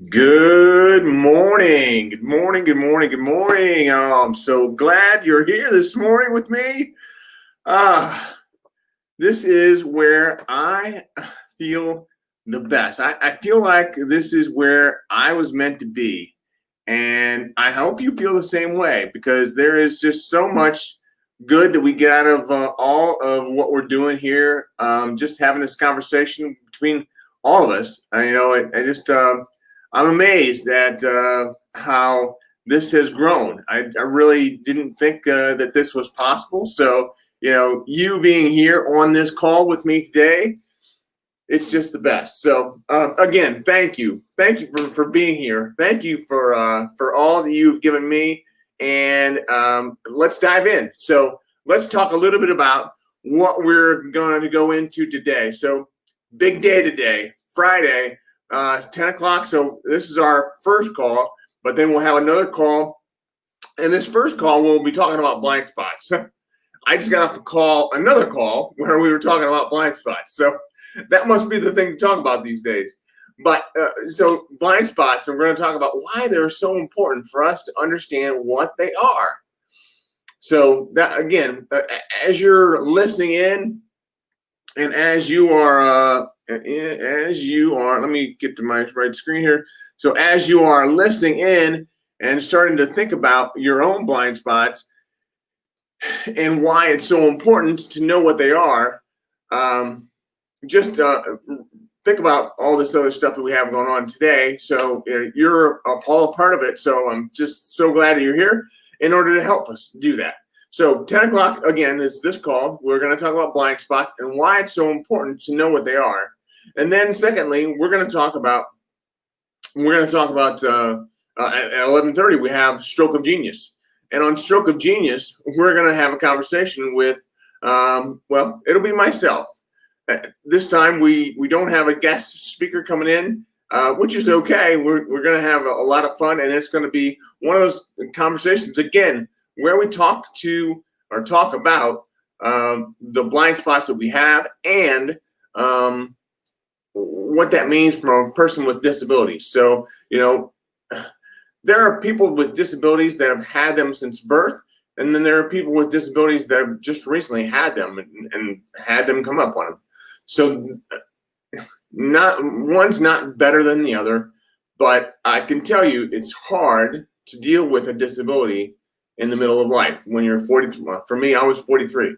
Good morning. Good morning. Good morning. Good morning. I'm so glad you're here this morning with me. Uh, this is where I feel the best. I feel like this is where I was meant to be. And I hope you feel the same way because there is just so much good that we get out of all of what we're doing here. Just having this conversation between all of us. I'm amazed at how this has grown. I really didn't think that this was possible. So, you being here on this call with me today, it's just the best. So again, thank you for being here. Thank you for all that you've given me, and let's dive in. So let's talk a little bit about what we're going to go into today. So big day today, Friday. It's 10 o'clock. So this is our first call, but then we'll have another call, and this first call we'll be talking about blind spots. I just got off another call where we were talking about blind spots. So that must be the thing to talk about these days. But so blind spots, and we're going to talk about why they're so important for us to understand what they are. So that again, as you're listening in, and as you are, let me get to my right screen here. So as you are listening in and starting to think about your own blind spots and why it's so important to know what they are, just think about all this other stuff that we have going on today. So you're all a part of it. So I'm just so glad that you're here in order to help us do that. So 10 o'clock, again, is this call. We're going to talk about blind spots and why it's so important to know what they are. And then secondly, we're going to talk about at 11:30, we have Stroke of Genius. And on Stroke of Genius, we're going to have a conversation with, it'll be myself. This time we don't have a guest speaker coming in, which is okay. We're going to have a lot of fun, and it's going to be one of those conversations, again, where we talk about the blind spots that we have and what that means for a person with disabilities. So, there are people with disabilities that have had them since birth, and then there are people with disabilities that have just recently had them and had them come up on them. So one's not better than the other, but I can tell you it's hard to deal with a disability in the middle of life when you're 40. For me, I was 43.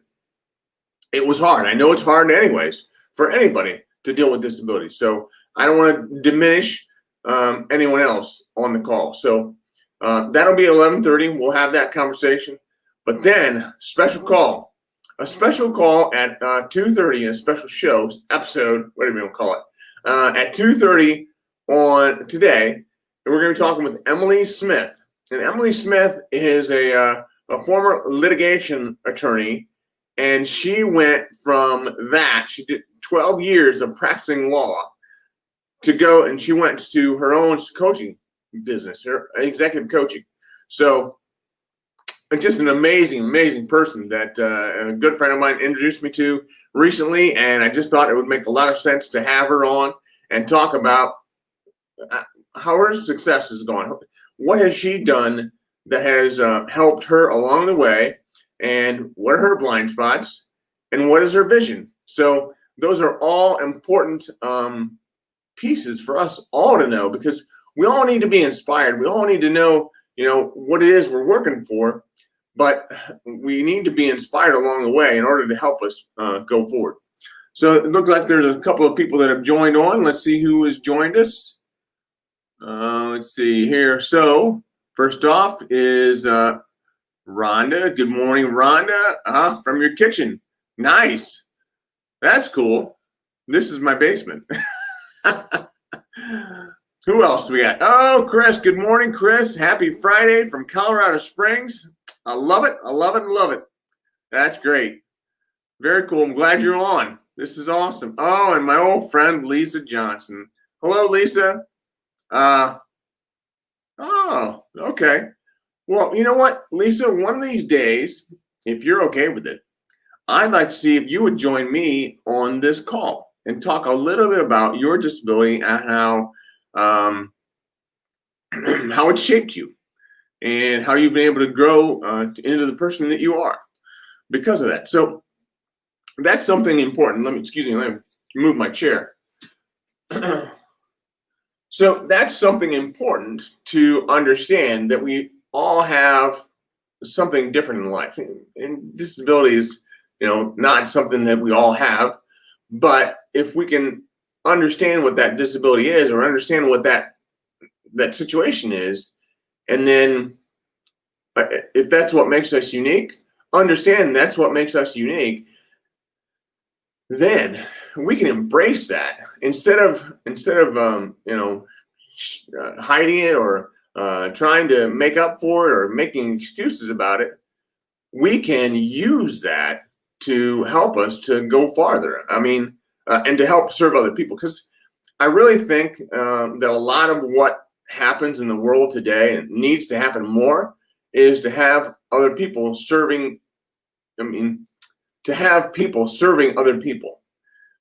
It was hard. I know it's hard anyways for anybody to deal with disabilities. So I don't want to diminish anyone else on the call. So that'll be 11:30. We'll have that conversation. But then a special call at 2:30, a special show episode, whatever you want to call it, at 2:30 on today. And we're going to be talking with Emily Smith. And Emily Smith is a former litigation attorney, and she went from that. She did 12 years of practicing law and she went to her own coaching business, her executive coaching. So just an amazing person that a good friend of mine introduced me to recently, and I just thought it would make a lot of sense to have her on and talk about how her success is going. What has she done that has helped her along the way, and what are her blind spots, and what is her vision? So those are all important pieces for us all to know, because we all need to be inspired. We all need to know, what it is we're working for, but we need to be inspired along the way in order to help us go forward. So it looks like there's a couple of people that have joined on. Let's see who has joined us. Let's see here. So first off is Rhonda. Good morning, Rhonda, from your kitchen. Nice. That's cool. This is my basement. Who else do we got? Oh, Chris. Good morning, Chris. Happy Friday from Colorado Springs. I love it. I love it. Love it. That's great. Very cool. I'm glad you're on. This is awesome. Oh, and my old friend, Lisa Johnson. Hello, Lisa. Oh, okay. Well, you know what, Lisa, one of these days, if you're okay with it, I'd like to see if you would join me on this call and talk a little bit about your disability and how how it shaped you and how you've been able to grow into the person that you are because of that. So that's something important. Let me move my chair. So that's something important to understand, that we all have something different in life. And disability is, not something that we all have. But if we can understand what that disability is, or understand what that situation is, and then if that's what makes us unique, understand that's what makes us unique, then we can embrace that instead of hiding it, or trying to make up for it, or making excuses about it. We can use that to help us to go farther. And to help serve other people, because I really think that a lot of what happens in the world today, and needs to happen more, is to have other people serving. To have people serving other people.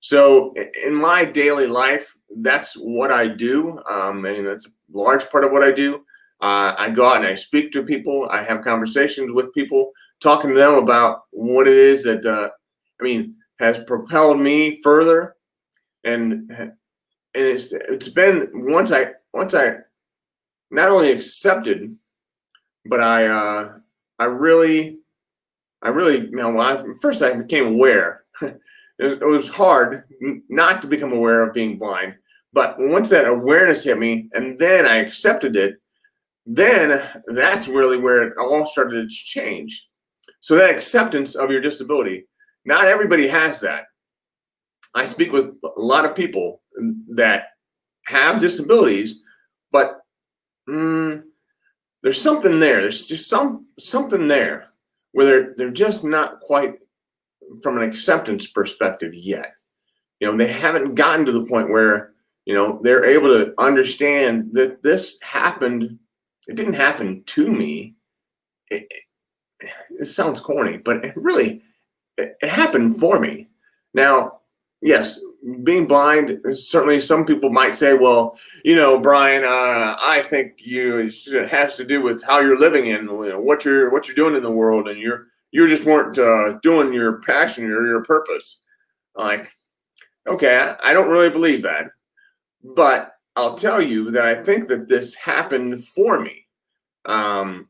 So in my daily life, that's what I do, and that's a large part of what I do. I go out and I speak to people. I have conversations with people, talking to them about what it is that has propelled me further. And it's been, once I not only accepted, but I really first I became aware. It was hard not to become aware of being blind, but once that awareness hit me, and then I accepted it, then that's really where it all started to change. So that acceptance of your disability, not everybody has that. I speak with a lot of people that have disabilities, but there's something there. There's just something there where they're just not quite, from an acceptance perspective, yet. They haven't gotten to the point where they're able to understand that this happened. It didn't happen to me. It sounds corny, but it happened for me. Now, yes, being blind, certainly some people might say, well, Brian, I think it has to do with how you're living in, what you're doing in the world, and you just weren't doing your passion or your purpose. Like, okay, I don't really believe that, but I'll tell you that I think that this happened for me, and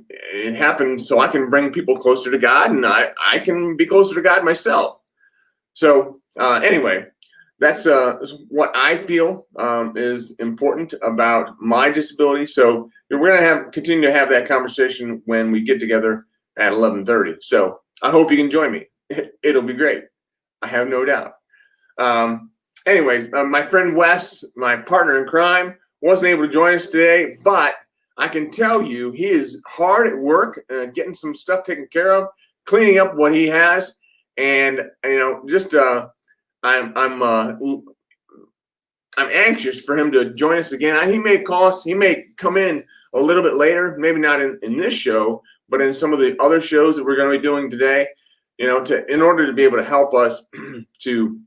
it happened so I can bring people closer to God, and I can be closer to God myself. So anyway, that's what I feel is important about my disability. So we're going to continue to have that conversation when we get together at 11:30. So I hope you can join me. It'll be great. I have no doubt. Anyway, my friend Wes, my partner in crime, wasn't able to join us today, but I can tell you he is hard at work getting some stuff taken care of, cleaning up what he has, and I'm anxious for him to join us again. He may come in a little bit later, maybe not in this show, but in some of the other shows that we're going to be doing today, in order to be able to help us to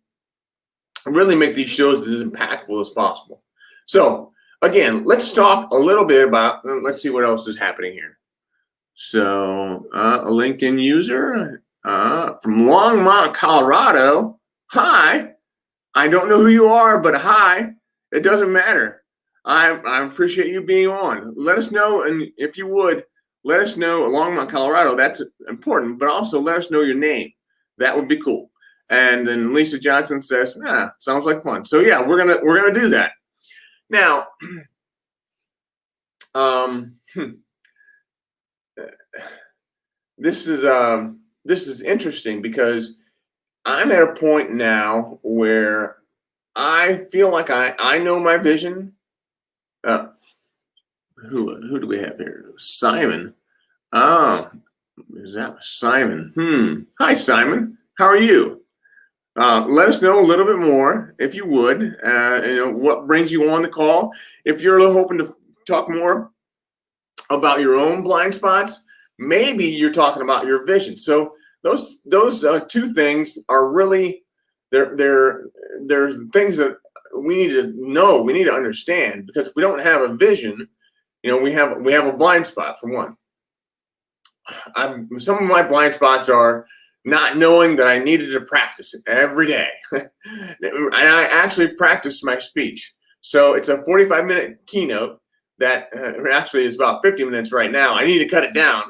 really make these shows as impactful as possible. So again, let's talk a little bit about, let's see what else is happening here. So a LinkedIn user from Longmont, Colorado. Hi. I don't know who you are, but hi. It doesn't matter. I appreciate you being on. Let us know, and if you would, let us know Longmont, Colorado. That's important, but also let us know your name. That would be cool. And then Lisa Johnson says, sounds like fun. So yeah, we're gonna do that. Now, this is interesting, because I'm at a point now where I feel like I know my vision. Who do we have here? Simon. Oh, is that Simon? Hi, Simon. How are you? Let us know a little bit more, if you would. What brings you on the call. If you're hoping to talk more about your own blind spots, maybe you're talking about your vision. So those two things are really they're things that we need to know, we need to understand, because if we don't have a vision, we have a blind spot for one. Some of my blind spots are not knowing that I needed to practice it every day. And I actually practice my speech. So it's a 45-minute keynote that actually is about 50 minutes right now. I need to cut it down,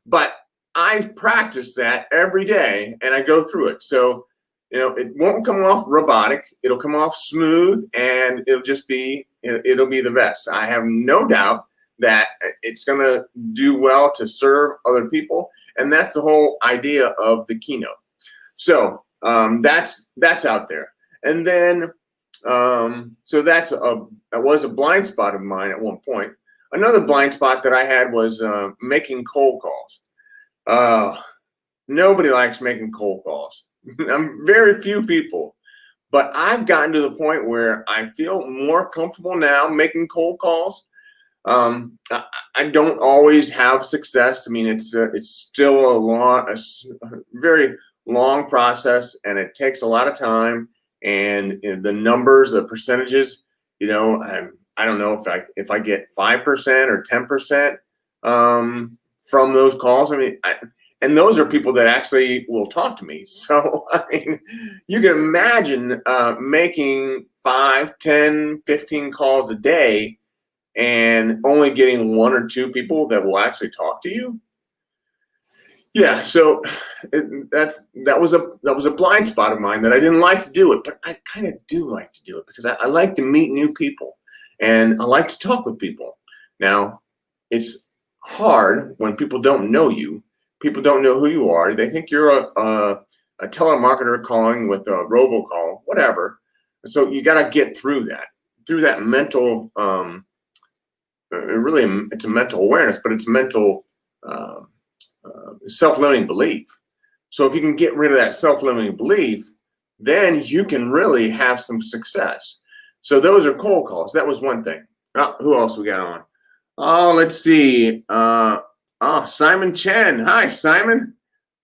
but I practice that every day and I go through it. So, it won't come off robotic. It'll come off smooth and it'll be the best. I have no doubt that it's going to do well to serve other people. And that's the whole idea of the keynote. So that's out there. And then, so that was a blind spot of mine at one point. Another blind spot that I had was making cold calls. Nobody likes making cold calls. I'm very few people, but I've gotten to the point where I feel more comfortable now making cold calls. I don't always have success. I mean, it's still a very long process, and it takes a lot of time. And the numbers, the percentages, I don't know if I get 5% or 10% from those calls. I mean, and those are people that actually will talk to me. So, I mean, you can imagine making 5, 10, 15 calls a day and only getting 1 or 2 people that will actually talk to you. Yeah, so that was a blind spot of mine that I didn't like to do it, but I kind of do like to do it because I like to meet new people and I like to talk with people. Now, it's hard when people don't know you. People don't know who you are. They think you're a telemarketer calling with a robocall, whatever. So you got to get through that mental. Really, it's a mental awareness, but it's mental self-limiting belief. So if you can get rid of that self-limiting belief, then you can really have some success. So those are cold calls. That was one thing. Oh, who else we got on? Oh, let's see. Simon Chen. Hi, Simon.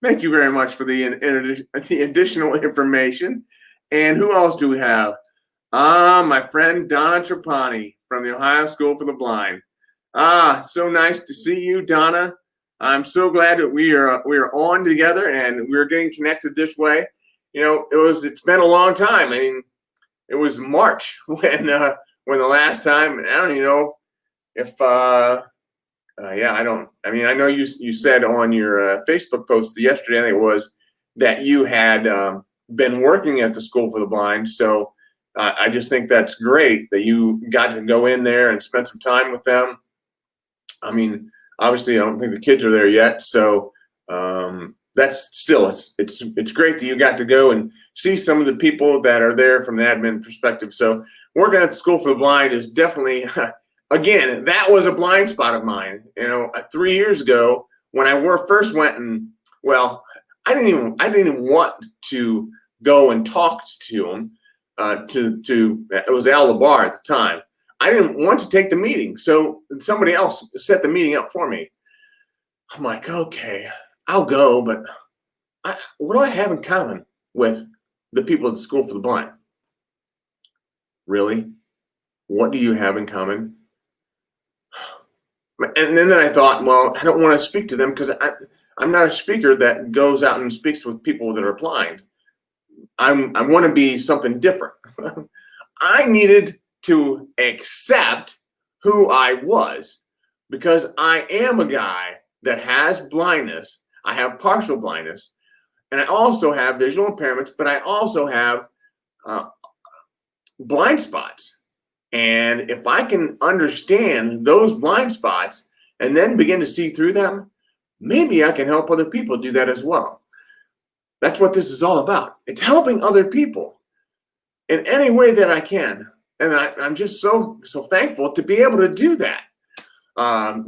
Thank you very much for the additional information. And who else do we have? My friend Donna Trapani from the Ohio School for the Blind. So nice to see you, Donna. I'm so glad that we are on together and we're getting connected this way. It's been a long time. I mean, it was March when the last time. I don't even know if I know you said on your Facebook post yesterday, I think it was, that you had been working at the School for the Blind. So I just think that's great that you got to go in there and spend some time with them. I mean, obviously, I don't think the kids are there yet. So that's still, it's great that you got to go and see some of the people that are there from the admin perspective. So working at the School for the Blind is definitely, again, that was a blind spot of mine. 3 years ago when I first went I didn't even want to go and talk to them. It was Al Labar at the time. I didn't want to take the meeting, so somebody else set the meeting up for me. I'm like, okay, I'll go, but what do I have in common with the people at the School for the Blind? Really? What do you have in common? And then I thought, well, I don't want to speak to them because I'm not a speaker that goes out and speaks with people that are blind. I want to be something different. I needed to accept who I was because I am a guy that has blindness. I have partial blindness, and I also have visual impairments, but I also have blind spots. And if I can understand those blind spots and then begin to see through them, maybe I can help other people do that as well. That's what this is all about. It's helping other people in any way that I can. And I'm just so thankful to be able to do that.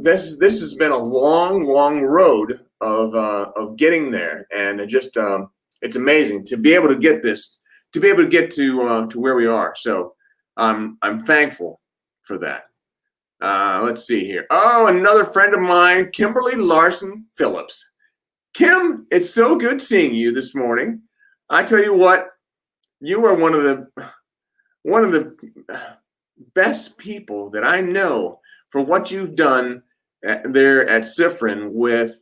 This has been a long road of getting there, and it's amazing to be able to get to where we are. So I'm thankful for that. Let's see here. Oh, another friend of mine, Kimberly Larson Phillips. Kim, it's so good seeing you this morning. I tell you what, you are one of the best people that I know for what you've done there at Sifrin with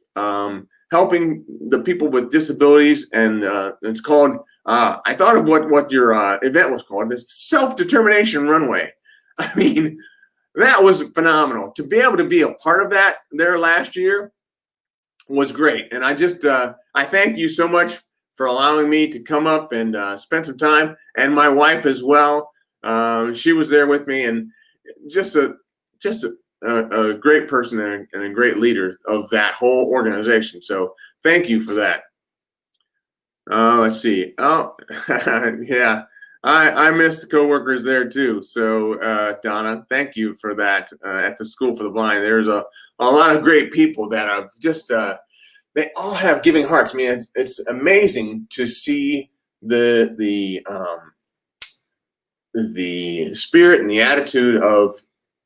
helping the people with disabilities. And it's called, I thought of what your event was called, this Self-Determination Runway. I mean, that was phenomenal. To be able to be a part of that there last year was great. And I just, I thank you so much for allowing me to come up and spend some time, and my wife as well. She was there with me, and just a great person and a great leader of that whole organization. So thank you for that. Let's see. Oh, yeah. I missed the coworkers there too. So Donna, thank you for that at the School for the Blind. There's a lot of great people that I've just they all have giving hearts. I mean, it's amazing to see the spirit and the attitude of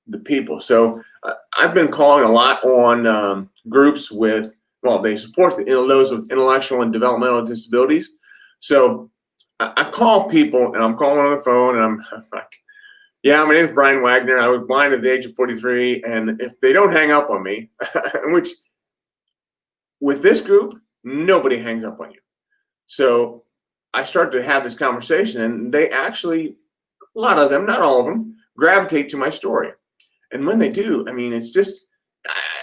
the people. So I've been calling a lot on groups with, well, they support those with intellectual and developmental disabilities. So I call people, and I'm calling on the phone, and I'm like, yeah, my name is Brian Wagner. I was blind at the age of 43. And if they don't hang up on me, which with this group, nobody hangs up on you. So I started to have this conversation, and they actually, a lot of them, not all of them, gravitate to my story. And when they do, I mean, it's just,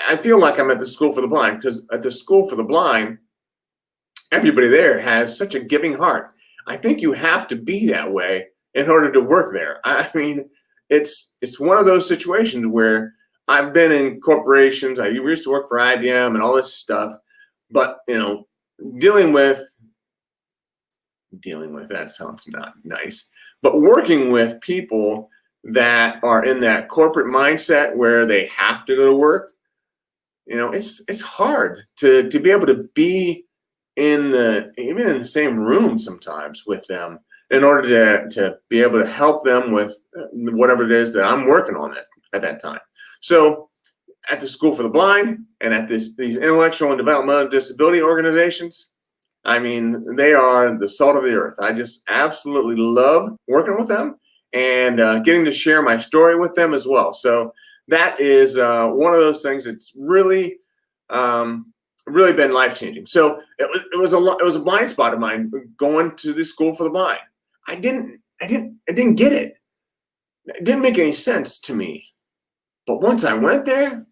I feel like I'm at the School for the Blind, because at the School for the Blind, everybody there has such a giving heart. I think you have to be that way in order to work there. I mean, it's one of those situations where I've been in corporations. I used to work for IBM and all this stuff, but dealing with that sounds not nice, but working with people that are in that corporate mindset where they have to go to work, it's hard to be able to be even in the same room sometimes with them in order to be able to help them with whatever it is that I'm working on at that time. So at the School for the Blind and at these intellectual and developmental disability organizations, I mean, they are the salt of the earth. I just absolutely love working with them and getting to share my story with them as well. So that is one of those things that's really really been life-changing. So it was a blind spot of mine going to the School for the Blind. I didn't get it. It didn't make any sense to me. But once I went there,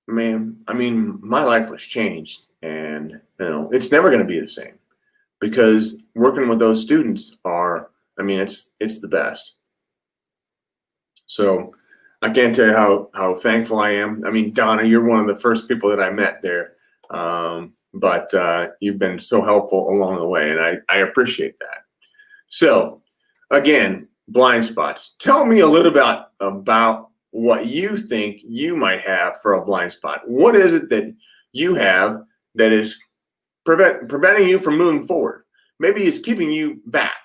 man, I mean, my life was changed, and it's never going to be the same, because working with those students it's the best. So I can't tell you how thankful I am. I mean, Donna, you're one of the first people that I met there, but you've been so helpful along the way, and I appreciate that. So again, blind spots. Tell me a little about what you think you might have for a blind spot. What is it that you have that is preventing you from moving forward? Maybe it's keeping you back.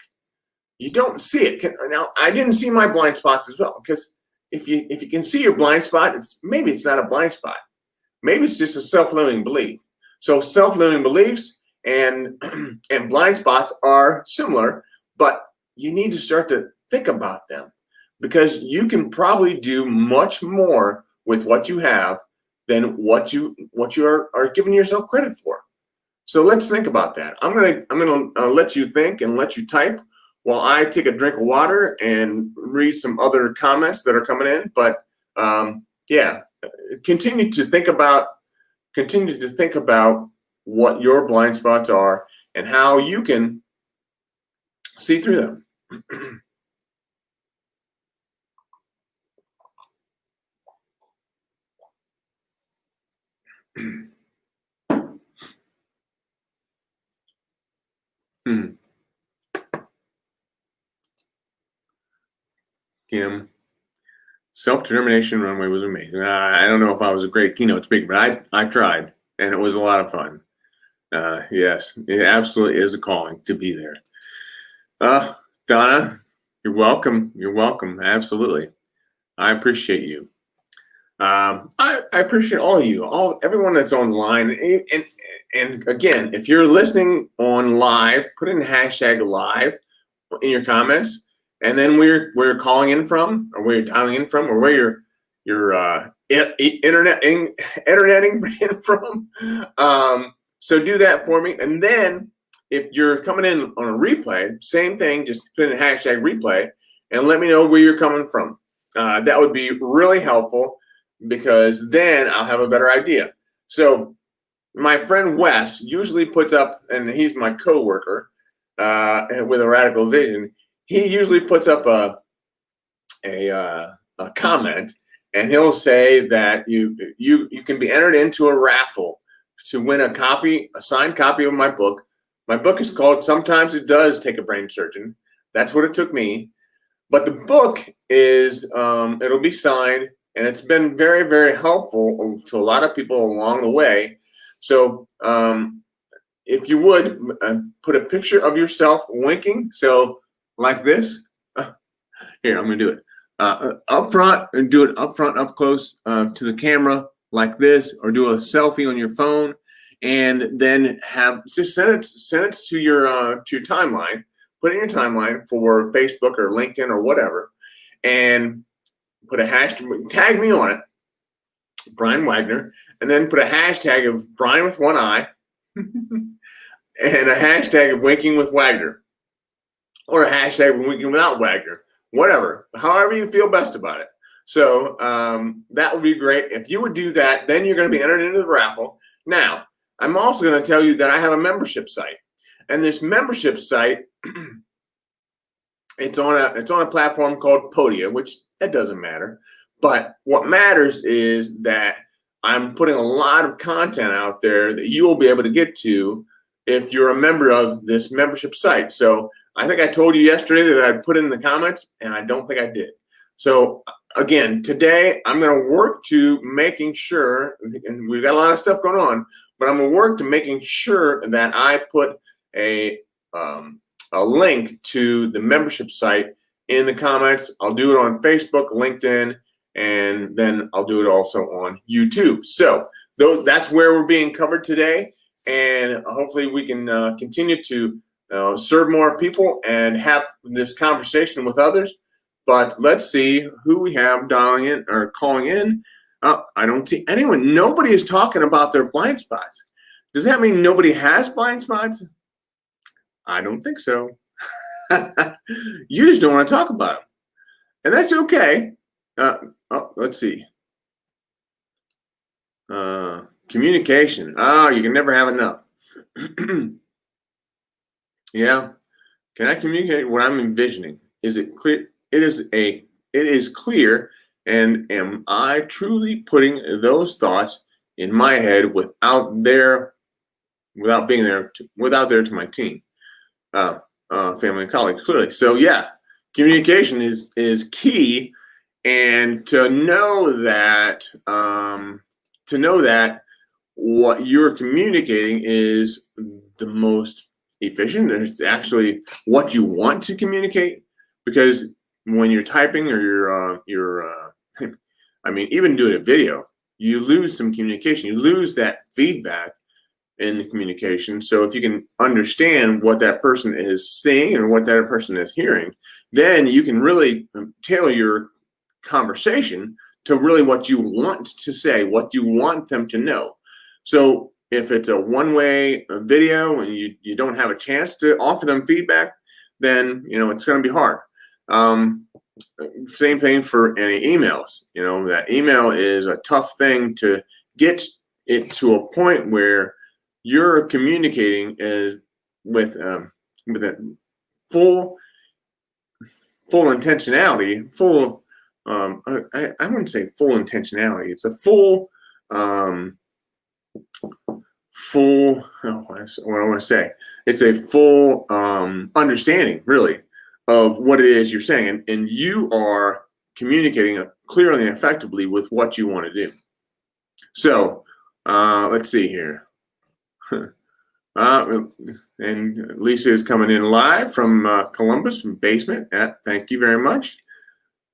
You don't see it. Now, I didn't see my blind spots as well, because if you can see your blind spot, maybe it's not a blind spot. Maybe it's just a self-limiting belief. So self-limiting beliefs and blind spots are similar, but you need to start to think about them, because you can probably do much more with what you have than what you are giving yourself credit for. So let's think about that. I'm gonna let you think and let you type while I take a drink of water and read some other comments that are coming in. But yeah, continue to think about what your blind spots are and how you can see through them. Kim, Self-Determination Runway was amazing. I don't know if I was a great keynote speaker, but I tried, and it was a lot of fun. Yes, it absolutely is a calling to be there. Donna, you're welcome. You're welcome. Absolutely. I appreciate you. I appreciate all of you, everyone that's online. And again, if you're listening on live, put in hashtag live in your comments. and then we're calling in from, or where you're dialing in from, or where you're interneting in from. So do that for me, and then if you're coming in on a replay, same thing, just put in hashtag replay and let me know where you're coming from. That would be really helpful because then I'll have a better idea. So my friend Wes usually puts up, and he's my coworker with a Radical Vision. He usually puts up a comment, and he'll say that you can be entered into a raffle to win a signed copy of my book. My book is called Sometimes It Does Take a Brain Surgeon. That's what it took me. But the book is, it'll be signed, and it's been very, very helpful to a lot of people along the way. So if you would, put a picture of yourself winking. So like this. Here, I'm going to do it. Up front, and do it up front, up close to the camera like this, or do a selfie on your phone. And then just send it to your timeline. Put it in your timeline for Facebook or LinkedIn or whatever, and put a hashtag. Tag me on it, Brian Wagner, and then put a hashtag of Brian with one eye, and a hashtag of winking with Wagner, or a hashtag of winking without Wagner. Whatever, however you feel best about it. So that would be great. If you would do that, then you're going to be entered into the raffle. Now, I'm also going to tell you that I have a membership site, and this membership site, it's on a platform called Podia, which that doesn't matter. But what matters is that I'm putting a lot of content out there that you will be able to get to if you're a member of this membership site. So I think I told you yesterday that I'd put in the comments, and I don't think I did. So again, today I'm going to work to making sure, and we've got a lot of stuff going on, but I'm going to work to making sure that I put a link to the membership site in the comments. I'll do it on Facebook, LinkedIn, and then I'll do it also on YouTube. So that's where we're being covered today, and hopefully we can continue to serve more people and have this conversation with others. But let's see who we have dialing in or calling in. I don't see anyone. Nobody is talking about their blind spots. Does that mean nobody has blind spots? I don't think so. You just don't want to talk about them, and that's okay. Let's see. Communication. You can never have enough. Yeah. Can I communicate what I'm envisioning? Is it clear? It is clear. And am I truly putting those thoughts in my head without there to my team, family and colleagues, clearly. So yeah, communication is key, and to know that what you're communicating is the most efficient, and it's actually what you want to communicate. Because when you're typing or I mean, even doing a video, you lose some communication. You lose that feedback in the communication. So if you can understand what that person is saying and what that person is hearing, then you can really tailor your conversation to really what you want to say, what you want them to know. So if it's a one-way video and you don't have a chance to offer them feedback, then it's going to be hard. Same thing for any emails. That email is a tough thing to get it to a point where you're communicating with a full intentionality. I wouldn't say full intentionality. It's a full. What I want to say. It's a full understanding, really, of what it is you're saying, and you are communicating clearly and effectively with what you want to do. So let's see here. And Lisa is coming in live from Columbus, from Basement. Thank you very much.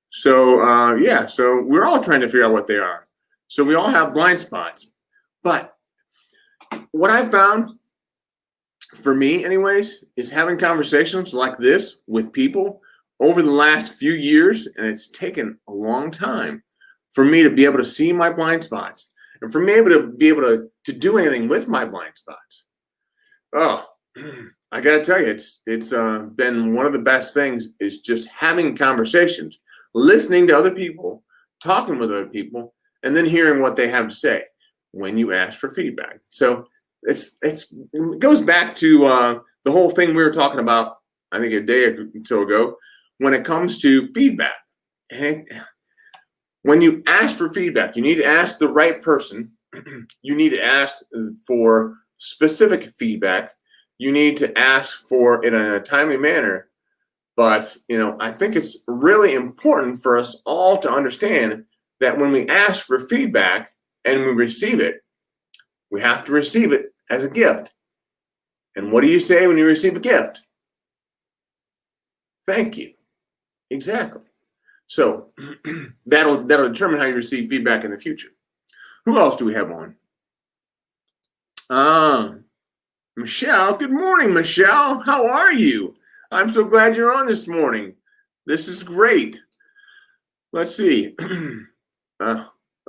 So yeah, so we're all trying to figure out what they are. So we all have blind spots, but what I found, for me anyways, is having conversations like this with people over the last few years, and it's taken a long time for me to be able to see my blind spots and for me to be able to do anything with my blind spots. Oh, I got to tell you, it's been one of the best things is just having conversations, listening to other people, talking with other people, and then hearing what they have to say when you ask for feedback. So it goes back to the whole thing we were talking about, I think a day or so ago, when it comes to feedback. And when you ask for feedback, you need to ask the right person. You need to ask for specific feedback. You need to ask for it in a timely manner. But, I think it's really important for us all to understand that when we ask for feedback and we receive it, we have to receive it as a gift. And what do you say when you receive a gift? Thank you. Exactly. So that'll determine how you receive feedback in the future. Who else do we have on? Michelle. Good morning, Michelle. How are you? I'm so glad you're on this morning. This is great. Let's see.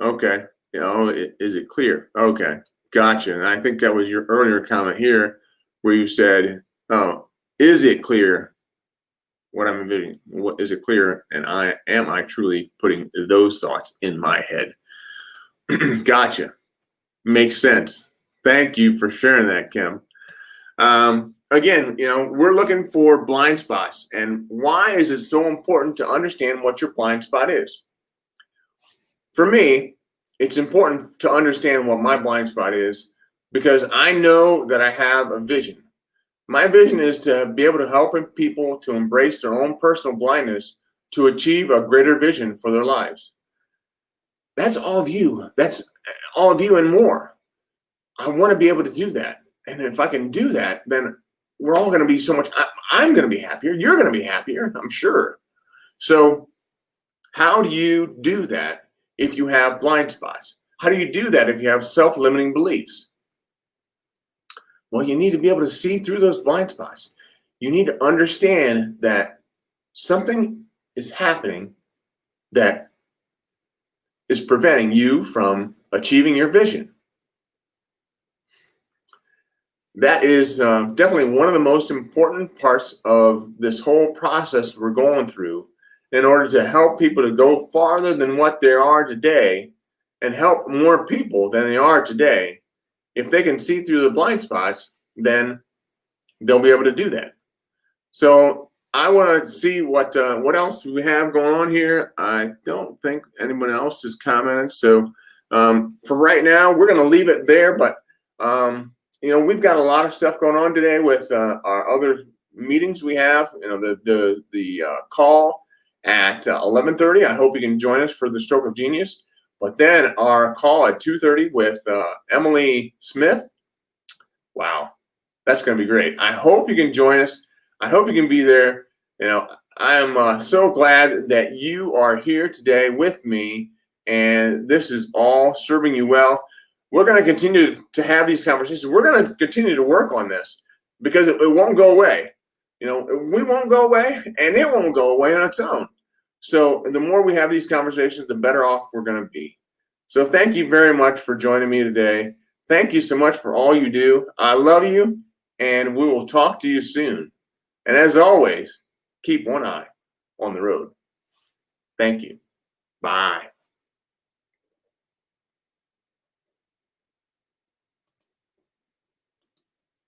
Okay. Is it clear? Okay. Gotcha. And I think that was your earlier comment here where you said, oh, is it clear what I'm envisioning? What is it clear? And am I truly putting those thoughts in my head? Gotcha. Makes sense. Thank you for sharing that, Kim. Again, we're looking for blind spots. And why is it so important to understand what your blind spot is? For me, it's important to understand what my blind spot is because I know that I have a vision. My vision is to be able to help people to embrace their own personal blindness to achieve a greater vision for their lives. That's all of you. That's all of you and more. I want to be able to do that. And if I can do that, then we're all going to be so much, I'm going to be happier. You're going to be happier, I'm sure. So how do you do that if you have blind spots? How do you do that if you have self-limiting beliefs? Well, you need to be able to see through those blind spots. You need to understand that something is happening that is preventing you from achieving your vision. That is definitely one of the most important parts of this whole process we're going through in order to help people to go farther than what they are today and help more people than they are today. If they can see through the blind spots, then they'll be able to do that. So I want to see what else we have going on here. I don't think anyone else has commented. So for right now, we're going to leave it there. But we've got a lot of stuff going on today with our other meetings we have. The call at 11:30. I hope you can join us for the Stroke of Genius. But then our call at 2:30 with Emily Smith. Wow, that's going to be great. I hope you can join us. I hope you can be there. I am so glad that you are here today with me, and this is all serving you well. We're going to continue to have these conversations. We're going to continue to work on this because it won't go away. We won't go away, and it won't go away on its own. So the more we have these conversations, the better off we're going to be. So thank you very much for joining me today. Thank you so much for all you do. I love you, and we will talk to you soon. And as always, keep one eye on the road. Thank you. Bye.